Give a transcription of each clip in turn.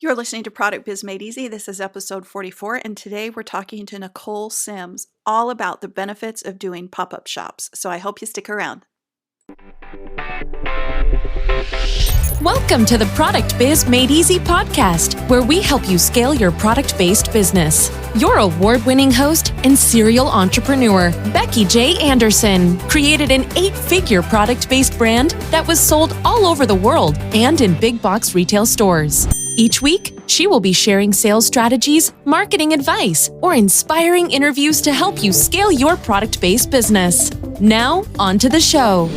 You're listening to Product Biz Made Easy. This is episode 44, and today we're talking to Nicole Sims all about the benefits of doing pop-up shops. So I hope you stick around. Welcome to the Product Biz Made Easy podcast, where we help you scale your product-based business. Your award-winning host and serial entrepreneur, Becky J. Anderson, created an 8-figure product-based brand that was sold all over the world and in big box retail stores. Each week, she will be sharing sales strategies, marketing advice, or inspiring interviews to help you scale your product-based business. Now, on to the show.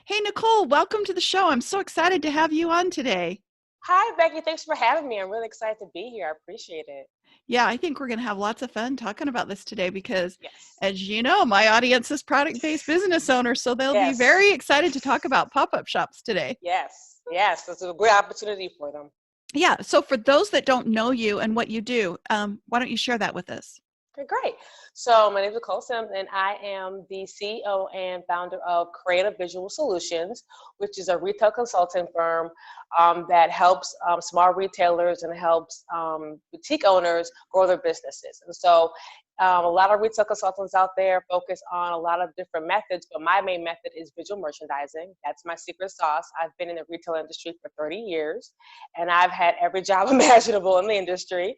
Hey, Nicole, welcome to the show. I'm so excited to have you on today. Hi, Becky. Thanks for having me. I'm really excited to be here. I appreciate it. Yeah, I think we're going to have lots of fun talking about this today because, Yes. as you know, my audience is product-based business owners, so they'll be very excited to talk about pop-up shops today. Yes. It's a great opportunity for them. Yeah, so for those that don't know you and what you do, why don't you share that with us? Okay, great. So my name is Nicole Sims, and I am the CEO and founder of Creative Visual Solutions, which is a retail consulting firm that helps small retailers and helps boutique owners grow their businesses. And so a lot of retail consultants out there focus on a lot of different methods, but my main method is visual merchandising. That's my secret sauce. I've been in the retail industry for 30 years, and I've had every job imaginable in the industry.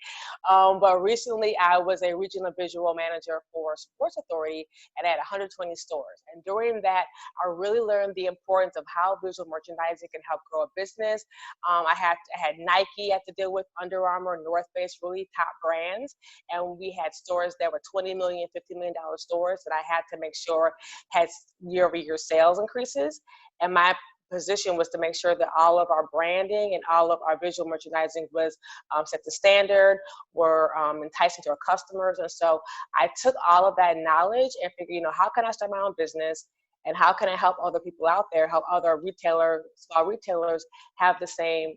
But recently, I was a regional visual manager for Sports Authority and I had 120 stores. And during that, I really learned the importance of how visual merchandising can help grow a business. I had Nike I had to deal with, Under Armour, North Face, really top brands. And we had stores that were $20 million, $50 million stores that I had to make sure had year-over-year sales increases. And my position was to make sure that all of our branding and all of our visual merchandising was set to standard, were enticing to our customers. And so I took all of that knowledge and figured, how can I start my own business? And how can I help other people out there, help other small retailers have the same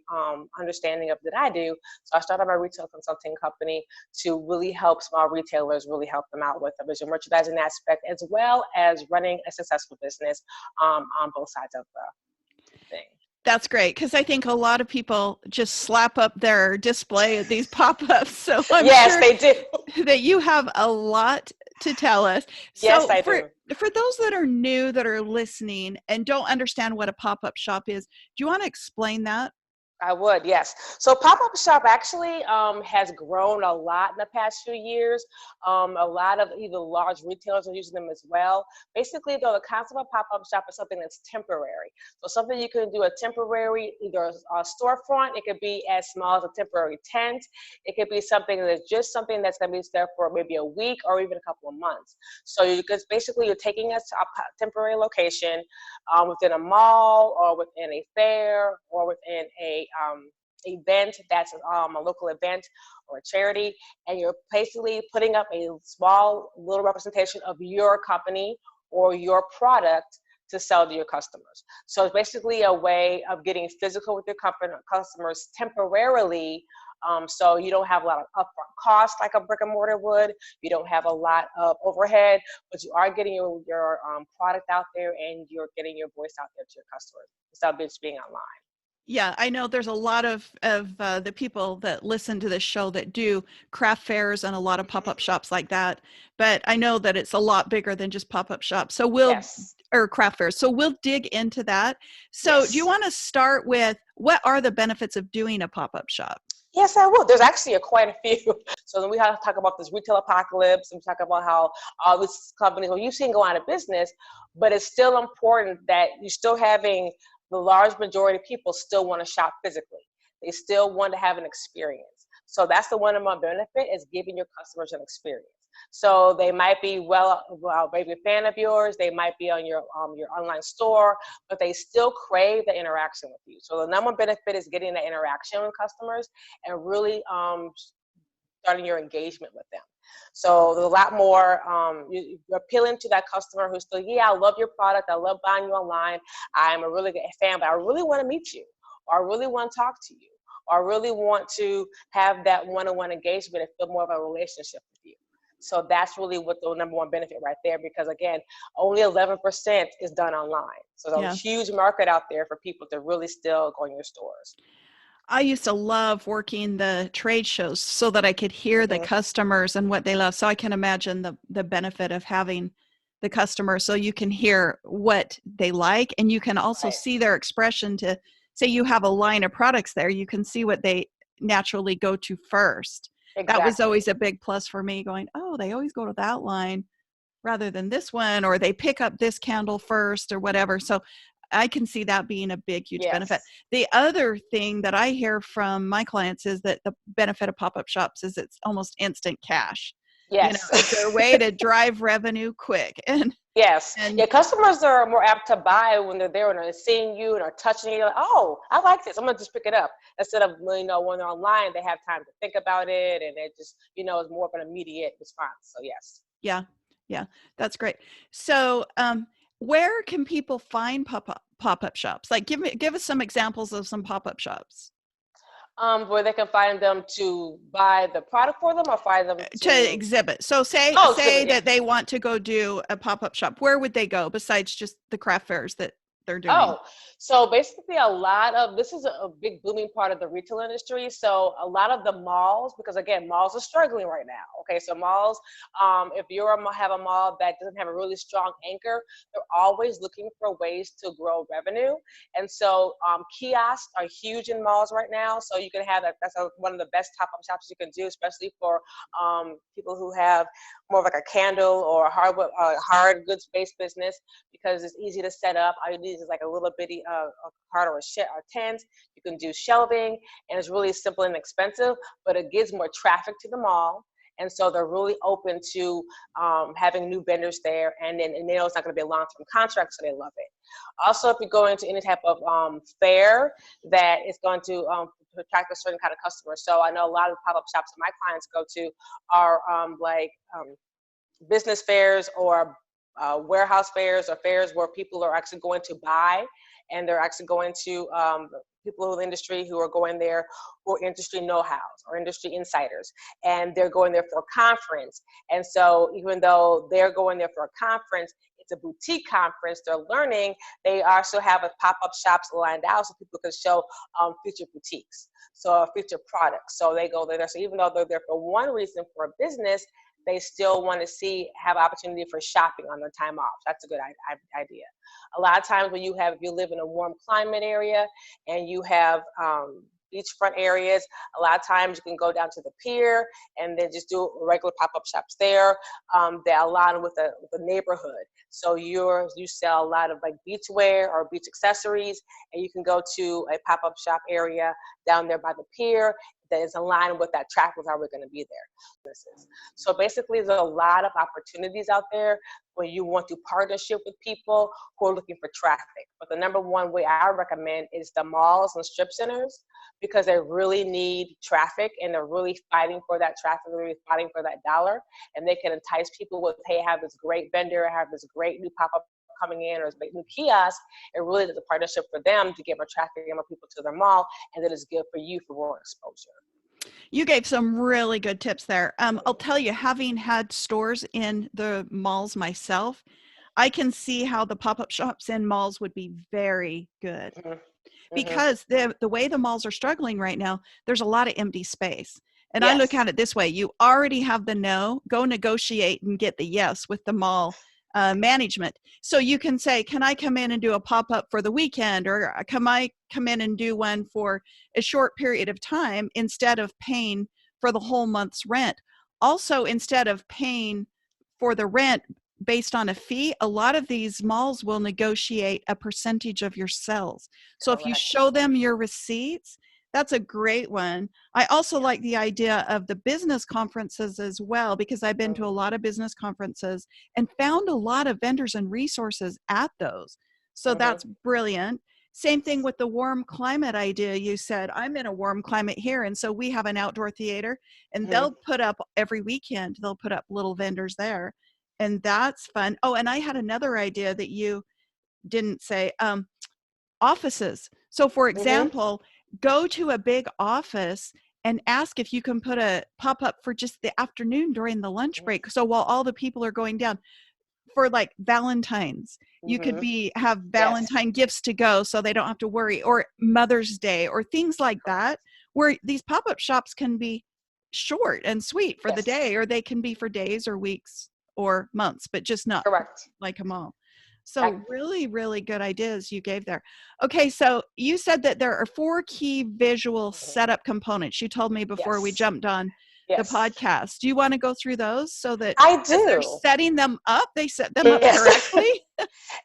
understanding of that I do? So I started my retail consulting company to really help small retailers, really help them out with the visual merchandising aspect, as well as running a successful business on both sides of the thing. That's great, because I think a lot of people just slap up their display at these pop-ups. So I'm sure they do. that you have a lot to tell us. Yes, So I do. For those that are new, that are listening and don't understand what a pop-up shop is, do you want to explain that? I would, yes. So pop-up shop actually has grown a lot in the past few years. A lot of either large retailers are using them as well. Basically, though, the concept of pop-up shop is something that's temporary. So something you can do a temporary, either a storefront, it could be as small as a temporary tent. It could be something that's just something that's going to be there for maybe a week or even a couple of months. So you're taking us to a temporary location within a mall or within a fair or within a event that's a local event or a charity, and you're basically putting up a small little representation of your company or your product to sell to your customers. So it's basically a way of getting physical with your customers temporarily. So you don't have a lot of upfront costs like a brick and mortar would. You don't have a lot of overhead, but you are getting your product out there and you're getting your voice out there to your customers instead of just being online. Yeah, I know there's a lot of the people that listen to this show that do craft fairs and a lot of pop-up shops like that. But I know that it's a lot bigger than just pop-up shops. So or craft fairs. So we'll dig into that. So do you want to start with what are the benefits of doing a pop-up shop? Yes, I will. There's actually quite a few. So then we have to talk about this retail apocalypse and talk about how all these companies, you've seen go out of business, but it's still important that you're still having the large majority of people still want to shop physically. They still want to have an experience. So that's the one of my benefit is giving your customers an experience. So they might be maybe a fan of yours. They might be on your online store, but they still crave the interaction with you. So the number one benefit is getting that interaction with customers and really starting your engagement with them. So there's a lot more, you're appealing to that customer who's still, I love your product. I love buying you online. I'm a really good fan, but I really want to meet you, or I really want to talk to you, or I really want to have that one-on-one engagement and feel more of a relationship with you. So that's really what the number one benefit right there, because again, only 11% is done online. So there's a huge market out there for people to really still go in your stores. I used to love working the trade shows so that I could hear the Mm-hmm. customers and what they love. So I can imagine the benefit of having the customer so you can hear what they like, and you can also Right. see their expression. To say you have a line of products there, you can see what they naturally go to first. That was Exactly. always a big plus for me, going, oh, they always go to that line rather than this one, or they pick up this candle first or whatever. So I can see that being a big, huge benefit. Yes. The other thing that I hear from my clients is that the benefit of pop-up shops is it's almost instant cash. It's Yes. a way to drive revenue quick. and Yes. and Yeah, customers are more apt to buy when they're there and they're seeing you and are touching you. Like, oh, I like this. I'm gonna just pick it up. Instead of, when they're online, they have time to think about it, and it just, it's more of an immediate response. So yes. yeah, yeah, that's great. So where can people find pop-up shops? Like, give us some examples of some pop-up shops. Where they can find them to buy the product for them, or find them To to, exhibit. So oh, say exhibit, yeah. that they want to go do a pop-up shop. Where would they go besides just the craft fairs that they're doing? Oh, so basically this is a big booming part of the retail industry. So a lot of the malls, because again, malls are struggling right now. Okay, so malls, if have a mall that doesn't have a really strong anchor, they're always looking for ways to grow revenue. And so kiosks are huge in malls right now. So you can have that. That's one of the best pop-up shops you can do, especially for people who have more of like a candle or a hard goods based business, because it's easy to set up. All you need is like a little bitty cart or tents. You can do shelving, and it's really simple and inexpensive, but it gives more traffic to the mall. And so they're really open to having new vendors there, and they know it's not going to be a long-term contract, so they love it. Also, if you go into any type of fair that is going to attract a certain kind of customer. So I know a lot of pop-up shops that my clients go to are business fairs, or warehouse fairs, or fairs where people are actually going to buy, and they're actually going to people in the industry who are going there for industry know-hows or industry insiders, and they're going there for a conference. And so even though they're going there for a conference, it's a boutique conference, they're learning, they also have a pop-up shops lined out so people can show future boutiques, so future products. So they go there. So even though they're there for one reason, for a business, they still want to have opportunity for shopping on their time off. That's a good idea. A lot of times if you live in a warm climate area and you have beachfront areas, a lot of times you can go down to the pier and then just do regular pop-up shops there that align with the neighborhood. So you sell a lot of like beachwear or beach accessories, and you can go to a pop-up shop area down there by the pier that is aligned with that traffic is already going to be there. So basically, there's a lot of opportunities out there when you want to partnership with people who are looking for traffic. But the number one way I recommend is the malls and strip centers, because they really need traffic, and they're really fighting for that traffic, they're really fighting for that dollar, and they can entice people with, hey, I have this great vendor, I have this great new pop-up coming in, or this new kiosk. It really is a partnership for them to get more traffic and more people to their mall, and that is good for you for more exposure. You gave some really good tips there. I'll tell you, having had stores in the malls myself, I can see how the pop-up shops in malls would be very good, Mm-hmm. Mm-hmm. because the way the malls are struggling right now, there's a lot of empty space. And I look Yes. at it this way: you already have the no, go negotiate and get the yes with the mall management. So you can say, can I come in and do a pop-up for the weekend, or can I come in and do one for a short period of time instead of paying for the whole month's rent? Also, instead of paying for the rent based on a fee, a lot of these malls will negotiate a percentage of your sales. So if you Correct. show them your receipts, that's a great one. I also like the idea of the business conferences as well, because I've been to a lot of business conferences and found a lot of vendors and resources at those. So Mm-hmm. that's brilliant. Same thing with the warm climate idea. You said, I'm in a warm climate here, and so we have an outdoor theater, and Mm-hmm. they'll put up every weekend, they'll put up little vendors there, and that's fun. Oh, and I had another idea that you didn't say. Offices. So for Mm-hmm. example, go to a big office and ask if you can put a pop-up for just the afternoon during the lunch break. So while all the people are going down, for like Valentine's. You could have Valentine gifts to go so they don't have to worry, or Mother's Day or things like that, where these pop-up shops can be short and sweet for the day, or they can be for days or weeks or months, but just not like a mall. So really, really good ideas you gave there. Okay, so you said that there are 4 key visual setup components. You told me before we jumped on the podcast. Do you want to go through those so that I as do. they're setting them up, they set them up correctly?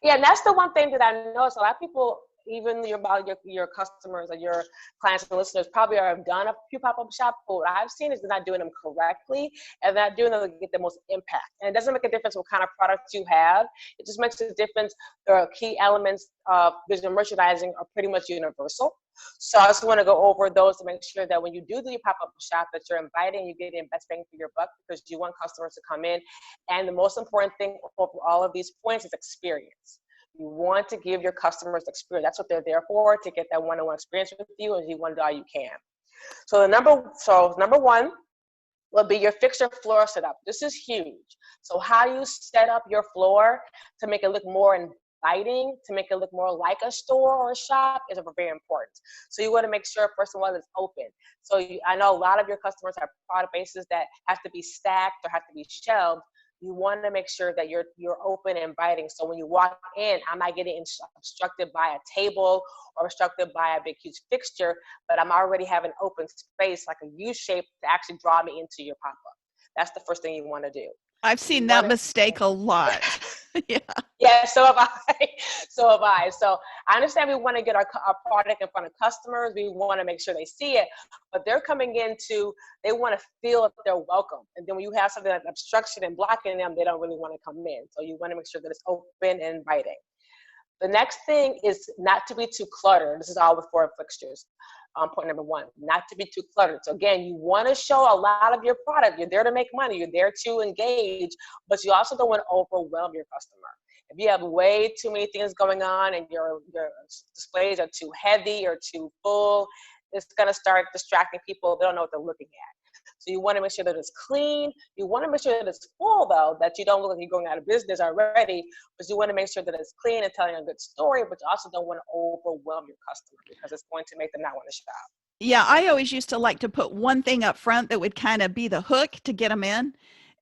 Yeah, and that's the one thing that I noticed. A lot of people, even your customers or your clients and listeners, probably have done a few pop-up shops, but what I've seen is they're not doing them correctly and not doing them to get the most impact. And it doesn't make a difference what kind of products you have. It just makes a difference. The key elements of visual merchandising are pretty much universal. So I just want to go over those to make sure that when you do your pop-up shop, that you're inviting, you get the best bang for your buck, because you want customers to come in. And the most important thing over all of these points is experience. You want to give your customers experience. That's what they're there for, to get that one-on-one experience with you, and you want to do all you can. So number one will be your fixture floor setup. This is huge. So how you set up your floor to make it look more inviting, to make it look more like a store or a shop, is very important. So you want to make sure, first of all, it's open. So I know a lot of your customers have product bases that have to be stacked or have to be shelved. You want to make sure that you're open and inviting. So when you walk in, I'm not getting obstructed by a table or obstructed by a big, huge fixture, but I'm already having open space, like a U shape, to actually draw me into your pop-up. That's the first thing you want to do. I've seen that mistake a lot. Yeah, so have I. So have I. So I understand we want to get our product in front of customers. We want to make sure they see it, but they're coming they want to feel that they're welcome. And then when you have something like obstruction and blocking them, they don't really want to come in. So you want to make sure that it's open and inviting. The next thing is not to be too cluttered. This is all with floor fixtures. Point number one, not to be too cluttered. So again, you want to show a lot of your product. You're there to make money. You're there to engage, but you also don't want to overwhelm your customer. If you have way too many things going on and your displays are too heavy or too full, it's going to start distracting people. They don't know what they're looking at. So you want to make sure that it's clean. You want to make sure that it's full, though, that you don't look like you're going out of business already, but you want to make sure that it's clean and telling a good story, but you also don't want to overwhelm your customer, because it's going to make them not want to shop. Yeah, I always used to like to put one thing up front that would kind of be the hook to get them in.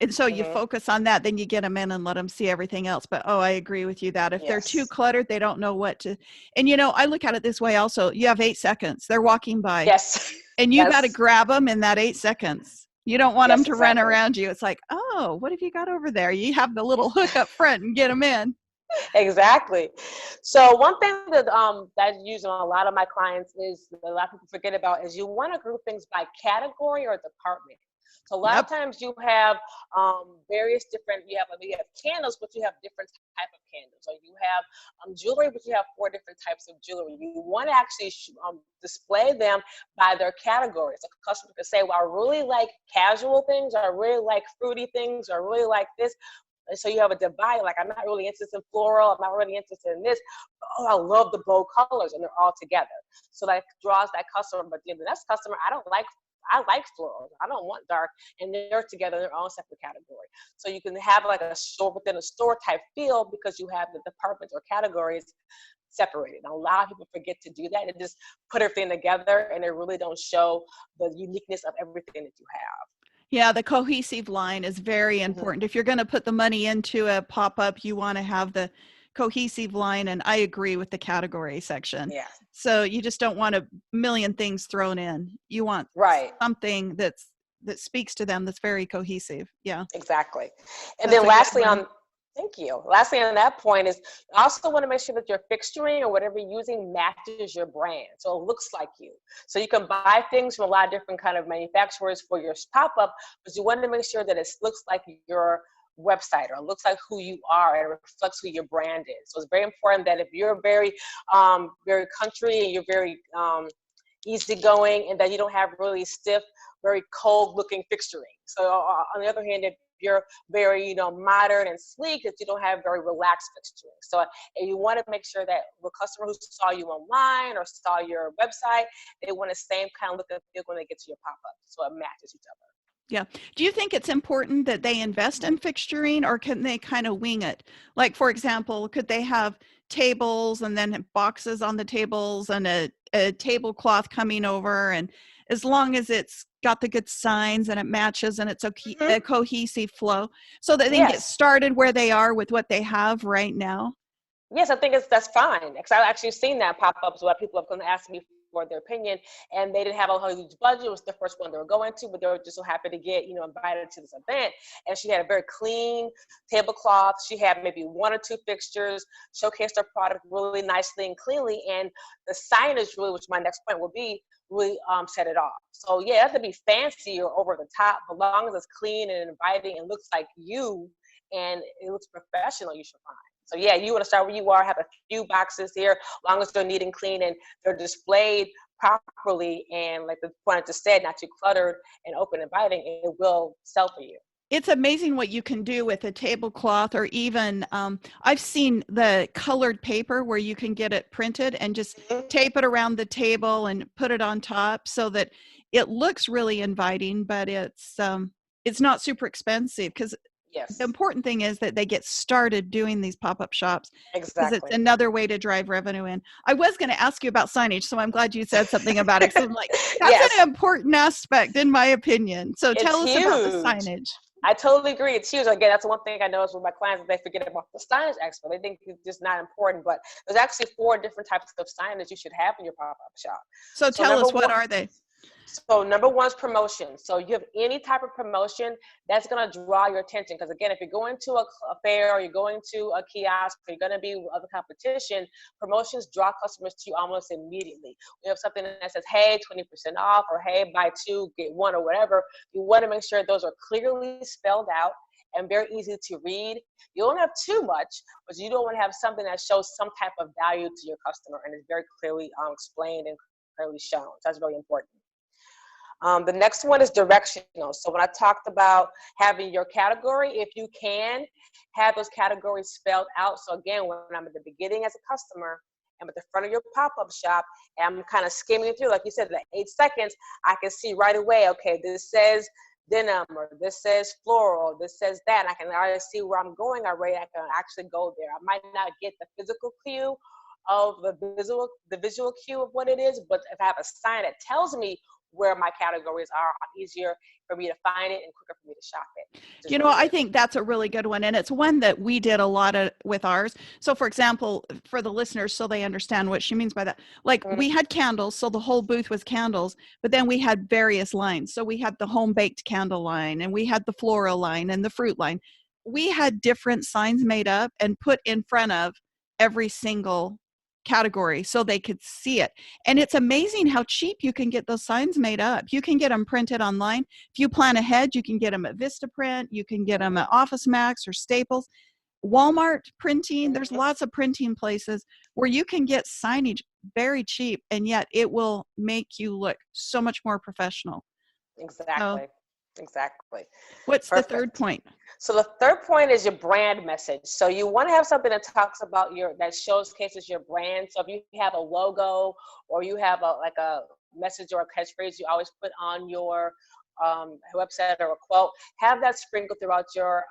And so you focus on that, then you get them in and let them see everything else. But, I agree with you that if they're too cluttered, they don't know what to. And, I look at it this way also. You have 8 seconds. They're walking by. Yes. And you got to grab them in that 8 seconds. You don't want them to run around you. It's like, oh, what have you got over there? You have the little hook up front and get them in. Exactly. So one thing that that's used on a lot of my clients is, a lot of people forget about, is you want to group things by category or department. So a lot of times you have various different, you have candles, but you have different type of candles. Or you have jewelry, but you have 4 different types of jewelry. You want to actually display them by their categories. So a customer can say, well, I really like casual things, or I really like fruity things, or I really like this. And so you have a divide, like, I'm not really interested in floral, I'm not really interested in this, but, I love the bold colors, and they're all together. So that draws that customer. But the next customer, I like floral, I don't want dark, and they're together in their own separate category. So you can have like a store within a store type feel, because you have the departments or categories separated. And a lot of people forget to do that and just put everything together, and they really don't show the uniqueness of everything that you have. Yeah, the cohesive line is very important. If you're going to put the money into a pop-up, you want to have the cohesive line, and I agree with the category section. Yeah. So you just don't want a million things thrown in. You want something that speaks to them, that's very cohesive. Yeah. Exactly. And then lastly thank you. Lastly on that point is, you also want to make sure that your fixturing or whatever you're using matches your brand. So it looks like you. So you can buy things from a lot of different kind of manufacturers for your pop-up, but you want to make sure that it looks like your website, or it looks like who you are, and it reflects who your brand is. So it's very important that if you're very, very country, and you're very easygoing, and that you don't have really stiff, very cold looking fixturing. So on the other hand, if you're very, modern and sleek, that you don't have very relaxed fixturing. So you want to make sure that the customer who saw you online or saw your website, they want the same kind of look and feel when they get to your pop-up, so it matches each other. Yeah. Do you think it's important that they invest in fixturing, or can they kind of wing it? Like, for example, could they have tables and then have boxes on the tables and a tablecloth coming over? And as long as it's got the good signs and it matches and it's a Hmm. cohesive flow, so that they can get Yes. started where they are with what they have right now? Yes, I think that's fine. Because I've actually seen that pop ups where people have come to ask me for their opinion, and they didn't have a huge budget. It was the first one they were going to, but they were just so happy to get invited to this event. And she had a very clean tablecloth. She had maybe one or two fixtures, showcased her product really nicely and cleanly, and the signage really, which my next point will be, really set it off. So yeah, it has to be fancy or over the top, but long as it's clean and inviting and looks like you and it looks professional, you should find. So yeah, you want to start where you are, have a few boxes here, as long as they're neat and clean and they're displayed properly and like the point just said, not too cluttered and open inviting, it will sell for you. It's amazing what you can do with a tablecloth, or even I've seen the colored paper where you can get it printed and just Mhm. tape it around the table and put it on top so that it looks really inviting, but it's not super expensive, because the Yes, important thing is that they get started doing these pop-up shops, because it's exactly. another way to drive revenue in. I was going to ask you about signage, so I'm glad you said something about it. So I'm like, that's Yes, an important aspect in my opinion. So it's tell us about the huge. signage. I totally agree. It's huge. Again, that's one thing I notice with my clients is they forget about the signage expert. They think it's just not important, but there's actually 4 different types of signage you should have in your pop-up shop. So So tell number us, what one, are they? So number one is promotion. So you have any type of promotion that's going to draw your attention. Because again, if you're going to a fair or you're going to a kiosk, or you're going to be with other competition, promotions draw customers to you almost immediately. We have something that says, hey, 20% off, or hey, buy two, get one, or whatever. You want to make sure those are clearly spelled out and very easy to read. You don't have too much, but you don't want to have something that shows some type of value to your customer and is very clearly explained and clearly shown. So that's really important. The next one is directional. So when I talked about having your category, if you can have those categories spelled out. So again, when I'm at the beginning as a customer, I'm at the front of your pop-up shop, and I'm kind of skimming through, like you said, the 8 seconds, I can see right away, okay, this says denim, or this says floral, this says that. I can already see where I'm going already. I can actually go there. I might not get the physical cue of the visual cue of what it is, but if I have a sign that tells me where my categories are, easier for me to find it and quicker for me to shop it, which is You know, really I good. think that's a really good one, and it's one that we did a lot of with ours. So, for example, for the listeners, so they understand what she means by that, like we Mhm. had candles, so the whole booth was candles, but then we had various lines. So we had the home baked candle line, and we had the floral line and the fruit line. We had different signs made up and put in front of every single category so they could see it. And it's amazing how cheap you can get those signs made up. You can get them printed online. If you plan ahead, you can get them at Vistaprint, you can get them Mhm. at Office Max or Staples. Walmart printing, there's Mhm. lots of printing places where you can get signage very cheap, and yet it will make you look so much more professional. So, Exactly. Exactly. what's the third Perfect. point? So the third point is your brand message. So you want to have something that talks about that showcases your brand. So if you have a logo, or you have a message or a catchphrase you always put on your website, or a quote, have that sprinkled throughout your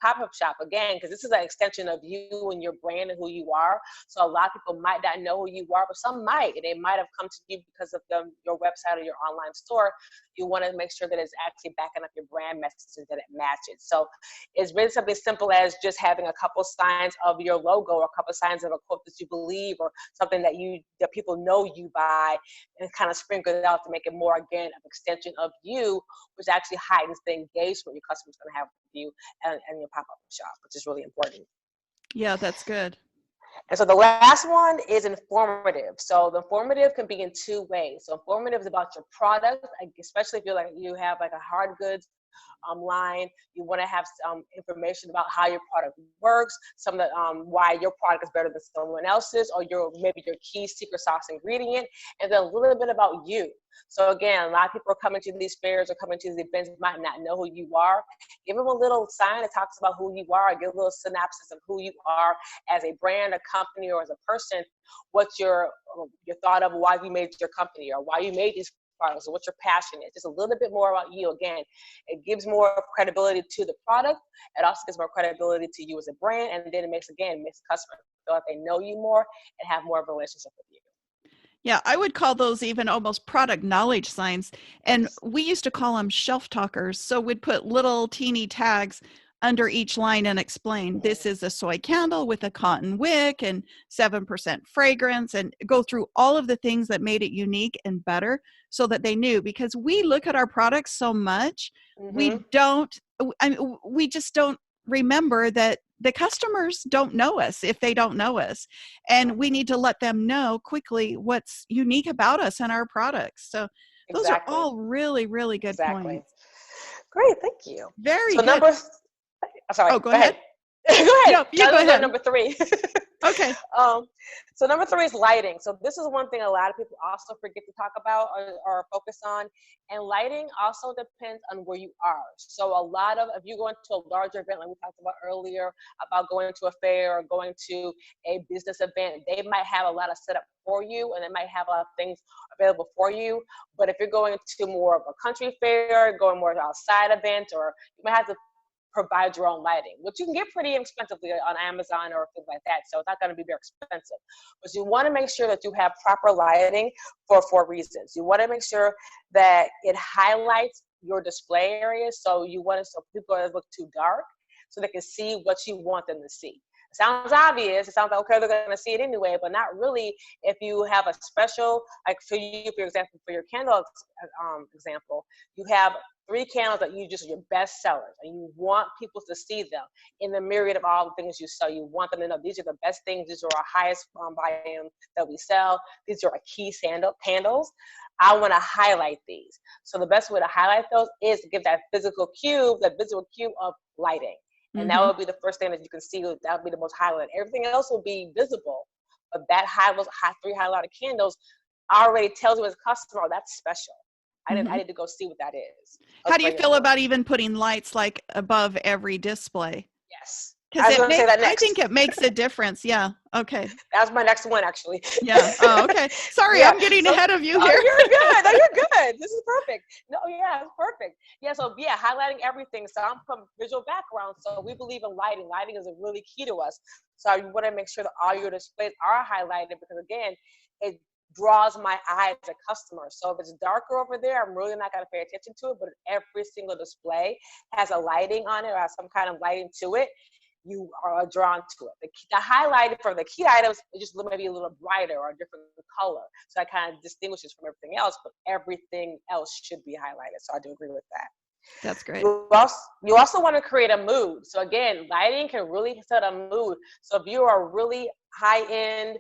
pop-up shop, again, because this is an extension of you and your brand and who you are. So a lot of people might not know who you are, but some might, and they might have come to you because of your website or your online store. You want to make sure that it's actually backing up your brand message and that it matches. So it's really something simple as just having a couple signs of your logo, or a couple signs of a quote that you believe, or something that people know you by, and kind of sprinkle it out to make it more, again, an extension of you, which actually heightens the engagement your customer's going to have with you and your pop-up shop, which is really important. Yeah, that's good. And so the last one is informative. So the informative can be in 2 ways. So informative is about your product, especially if you have like a hard goods line. You want to have some information about how your product works, some of the why your product is better than someone else's, or maybe your key secret sauce ingredient, and then a little bit about you. So again, a lot of people are coming to these fairs or coming to these events, might not know who you are. Give them a little sign that talks about who you are. Give a little synopsis of who you are as a brand, a company, or as a person. What's your thought of why you made your company, or why you made these product, so what your passion is. Just a little bit more about you. Again, it gives more credibility to the product. It also gives more credibility to you as a brand, and then it makes the customer feel like they know you more and have more of a relationship with you. Yeah, I would call those even almost product knowledge signs. And Yes. we used to call them shelf talkers. So we'd put little teeny tags under each line and explain this is a soy candle with a cotton wick and 7% fragrance, and go through all of the things that made it unique and better so that they knew. Because we look at our products so much, we just don't remember that the customers don't know us if they don't know us, and we need to let them know quickly what's unique about us and our products. So those are Exactly. all really, really good Exactly. points. Great, thank you. Very So good. sorry, Oh, go go ahead. ahead. Go ahead. No, you I go was on ahead. number 3. Okay. So number 3 is lighting. So this is one thing a lot of people also forget to talk about or focus on. And lighting also depends on where you are. So if you go into a larger event, like we talked about earlier, about going to a fair or going to a business event, they might have a lot of setup for you, and they might have a lot of things available for you. But if you're going to more of a country fair, going more outside event, or you might have to provide your own lighting, which you can get pretty expensively on Amazon or things like that. So it's not going to be very expensive. But you want to make sure that you have proper lighting for 4 reasons. You want to make sure that it highlights your display area. So people don't look too dark, so they can see what you want them to see. It sounds obvious. It sounds like, okay, they're going to see it anyway, but not really. If you have a special, like for example, for your candle example, you have 3 candles that you just are your best sellers, and you want people to see them in the myriad of all the things you sell. You want them to know these are the best things. These are our highest volume that we sell. These are our key candles. I want to highlight these. So the best way to highlight those is to give that visual cue of lighting. And that would be the first thing that you can see. That would be the most highlighted. Everything else will be visible. But those 3 highlighted candles already tells you as a customer, oh, that's special. I need to go see what that is. How do you feel about even putting lights like above every display? Yes. Because I think it makes a difference. Yeah. Okay. That's my next one, actually. Yeah. Oh, okay. Sorry, I'm getting ahead of you here. You're good. No, you're good. This is perfect. No, yeah, it's perfect. Yeah, so highlighting everything. So I'm from visual background, so we believe in lighting. Lighting is really key to us. So you want to make sure that all your displays are highlighted, because again, it draws my eye as a customer. So if it's darker over there, I'm really not going to pay attention to it. But if every single display has a lighting on it or has some kind of lighting to it, you are drawn to it. The highlighted for the key items is just maybe a little brighter or a different color. So that kind of distinguishes from everything else, but everything else should be highlighted. So I do agree with that. That's great. You also want to create a mood. So again, lighting can really set a mood. So if you are really high-end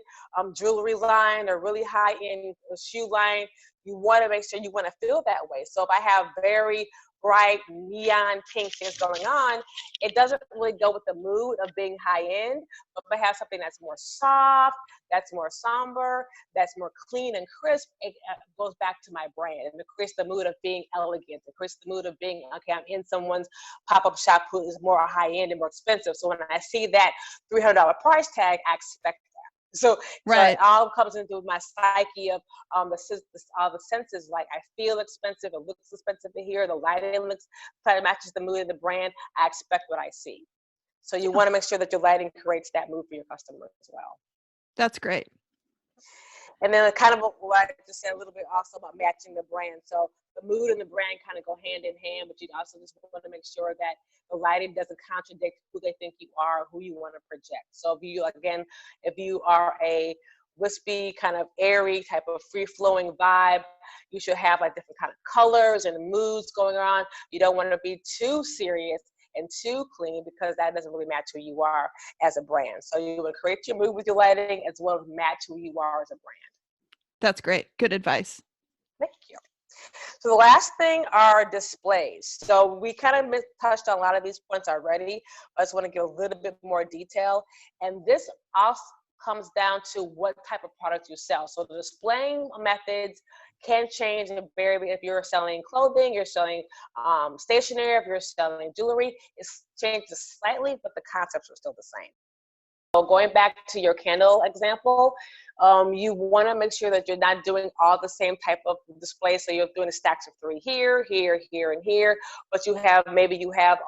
jewelry line or really high-end shoe line, you want to make sure you want to feel that way. So if I have very bright neon pink things going on, it doesn't really go with the mood of being high-end. But if I have something that's more soft, that's more somber, that's more clean and crisp, it goes back to my brand. And it creates the mood of being elegant. It creates the mood of being, okay, I'm in someone's pop-up shop who is more high-end and more expensive. So when I see that $300 price tag, I expect that. So it all comes into my psyche of all the senses. Like, I feel expensive, it looks expensive to hear, the lighting matches the mood of the brand. I expect what I see. So you want to make sure that your lighting creates that mood for your customer as well. That's great. And then kind of what I just said a little bit also about matching the brand. So the mood and the brand kind of go hand in hand, but you also just want to make sure that the lighting doesn't contradict who they think you are, who you want to project. So if you are a wispy, kind of airy type of free-flowing vibe, you should have like different kind of colors and moods going on. You don't want to be too serious and too clean, because that doesn't really match who you are as a brand. So you would create your mood with your lighting as well as match who you are as a brand. That's great. Good advice. Thank you. So the last thing are displays. So we kind of touched on a lot of these points already. I just want to give a little bit more detail. And this also comes down to what type of product you sell. So the displaying methods can change and vary. If you're selling clothing, you're selling stationery, if you're selling jewelry, it changes slightly, but the concepts are still the same. going back to your candle example, you want to make sure that you're not doing all the same type of display. So you're doing stacks of 3 here, here, here, and here. But you have you have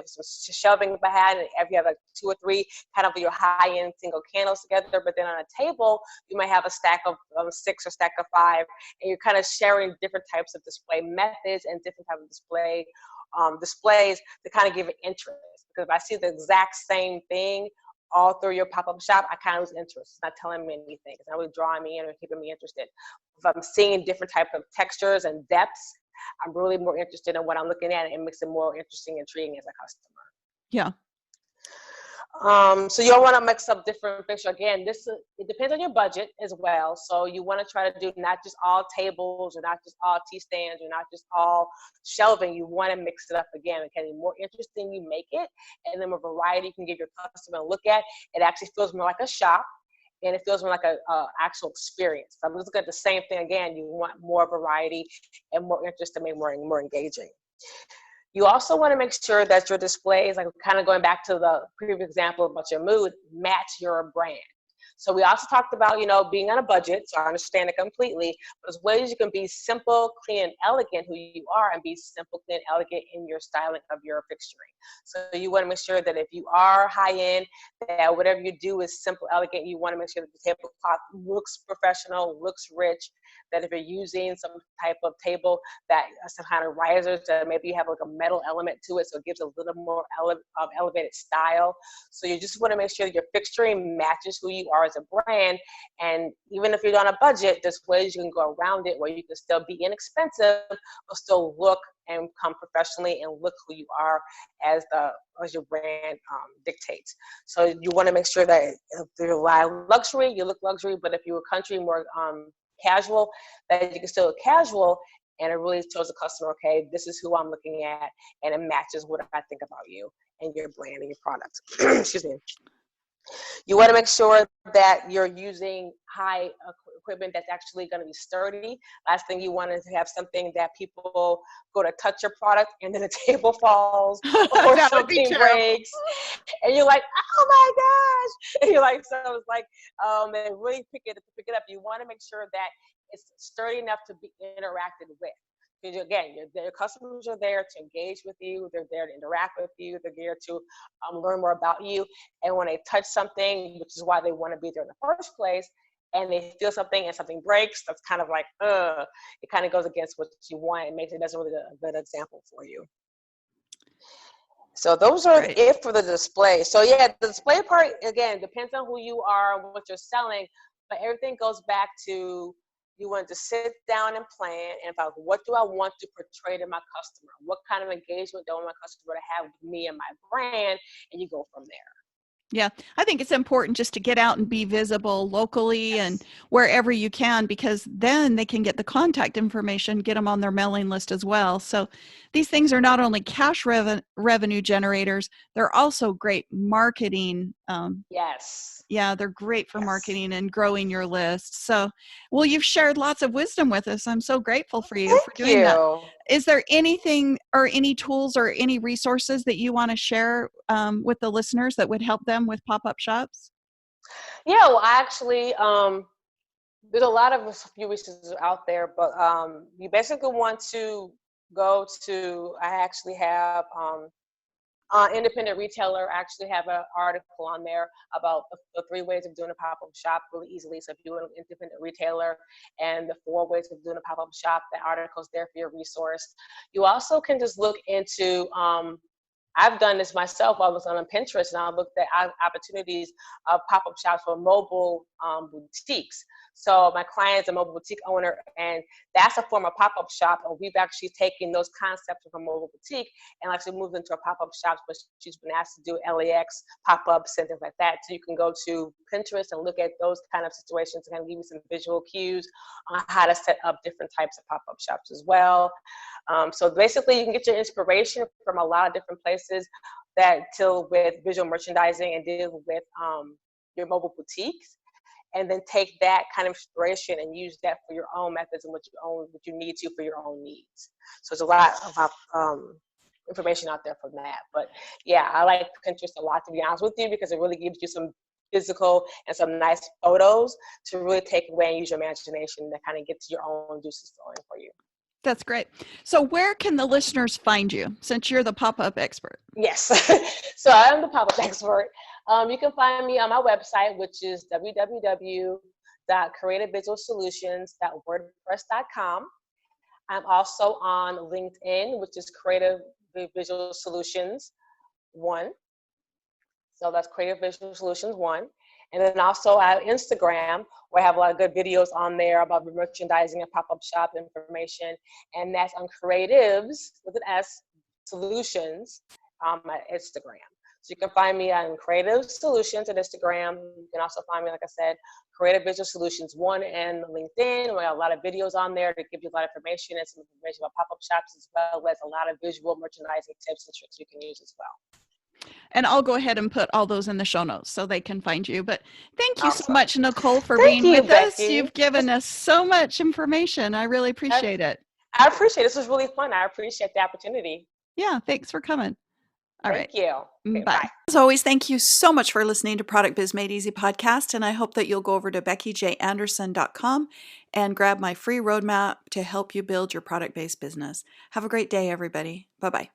some shelving behind, and if you have like 2 or 3 kind of your high-end single candles together. But then on a table, you might have a stack of 6 or stack of 5, and you're kind of sharing different types of display methods and different types of displays to kind of give it interest. Because if I see the exact same thing all through your pop-up shop, I kind of lose interest. It's not telling me anything. It's not really drawing me in or keeping me interested. If I'm seeing different type of textures and depths, I'm really more interested in what I'm looking at, and it makes it more interesting and intriguing as a customer. Yeah. So you'll want to mix up different pictures. Again, it depends on your budget as well. So you want to try to do not just all tables or not just all T-stands or not just all shelving. You want to mix it up again. Okay, the more interesting you make it, and the more variety you can give your customer to look at, it actually feels more like a shop, and it feels more like a actual experience. So I'm just looking at the same thing again. You want more variety and more interest to make more engaging. You also want to make sure that your displays, like kind of going back to the previous example about your mood, match your brand. So we also talked about, being on a budget, so I understand it completely, but there's ways you can be simple, clean, and elegant who you are, and be simple, clean, and elegant in your styling of your fixturing. So you want to make sure that if you are high-end, that whatever you do is simple, elegant. You want to make sure that the tablecloth looks professional, looks rich, that if you're using some type of table that some kind of risers, that maybe you have like a metal element to it, so it gives a little more elevated style. So you just want to make sure that your fixturing matches who you are as a brand. And even if you're on a budget, there's ways you can go around it where you can still be inexpensive but still look and come professionally and look who you are as your brand dictates. So you want to make sure that if you rely on luxury, you look luxury, but if you're a country more casual, that you can still look casual, and it really shows the customer, okay, this is who I'm looking at, and it matches what I think about you and your brand and your product. Excuse me. You want to make sure that you're using high equipment that's actually going to be sturdy. Last thing you want is to have something that people go to touch your product and then the table falls or something breaks. And you're like, oh my gosh. And you're like, so it's like, and really pick it up. You want to make sure that it's sturdy enough to be interacted with. Because again, your customers are there to engage with you. They're there to interact with you. They're there to learn more about you. And when they touch something, which is why they want to be there in the first place, and they feel something and something breaks, that's kind of like, it kind of goes against what you want. It doesn't really a good example for you. So those are it for the display. So yeah, the display part, again, depends on who you are and what you're selling, but everything goes back to you want to sit down and plan and about what do I want to portray to my customer? What kind of engagement do I want my customer to have with me and my brand? And you go from there. Yeah, I think it's important just to get out and be visible locally and wherever you can, because then they can get the contact information, get them on their mailing list as well. So these things are not only cash revenue generators, they're also great marketing. Yes. Yeah, they're great for marketing and growing your list. So, well, you've shared lots of wisdom with us. I'm so grateful for you for doing that. Is there anything or any tools or any resources that you want to share with the listeners that would help them with pop-up shops? Yeah, well, I actually, there's a few resources out there, but you basically want to go to, I actually have independent retailer actually have an article on there about the 3 ways of doing a pop-up shop really easily. So if you're an independent retailer, and the 4 ways of doing a pop-up shop, that article's there for your resource. You also can just look into, I've done this myself. I was on Pinterest and I looked at opportunities of pop-up shops for mobile boutiques. So my client's a mobile boutique owner, and that's a form of pop-up shop. And we've actually taken those concepts from a mobile boutique and actually moved into a pop-up shop, but she's been asked to do LAX pop-ups and things like that. So you can go to Pinterest and look at those kind of situations and kind of give you some visual cues on how to set up different types of pop-up shops as well. So basically, you can get your inspiration from a lot of different places that deal with visual merchandising and deal with your mobile boutiques, and then take that kind of inspiration and use that for your own methods and what you need to for your own needs. So it's a lot of information out there from that. But yeah, I like Pinterest a lot, to be honest with you, because it really gives you some physical and some nice photos to really take away and use your imagination to kind of get to your own juices flowing for you. That's great. So where can the listeners find you since you're the pop-up expert? Yes. So I am the pop-up expert. You can find me on my website, which is www.creativevisualsolutions.wordpress.com. I'm also on LinkedIn, which is Creative Visual Solutions 1. So that's Creative Visual Solutions 1. And then also I have Instagram, where I have a lot of good videos on there about merchandising and pop-up shop information. And that's on Creatives with an S Solutions at Instagram. So you can find me on Creative Solutions at Instagram. You can also find me, like I said, Creative Visual Solutions 1 and LinkedIn. We have a lot of videos on there to give you a lot of information and some information about pop-up shops, as well as a lot of visual merchandising tips and tricks you can use as well. And I'll go ahead and put all those in the show notes so they can find you. But thank you so Awesome. much, Nicole, for Thank being you, with us. Becky. You've given us so much information. I really appreciate it. I appreciate it. This was really fun. I appreciate the opportunity. Yeah, thanks for coming. All right. Thank you. Okay, Bye. As always, thank you so much for listening to Product Biz Made Easy podcast. And I hope that you'll go over to beckyjanderson.com and grab my free roadmap to help you build your product-based business. Have a great day, everybody. Bye-bye.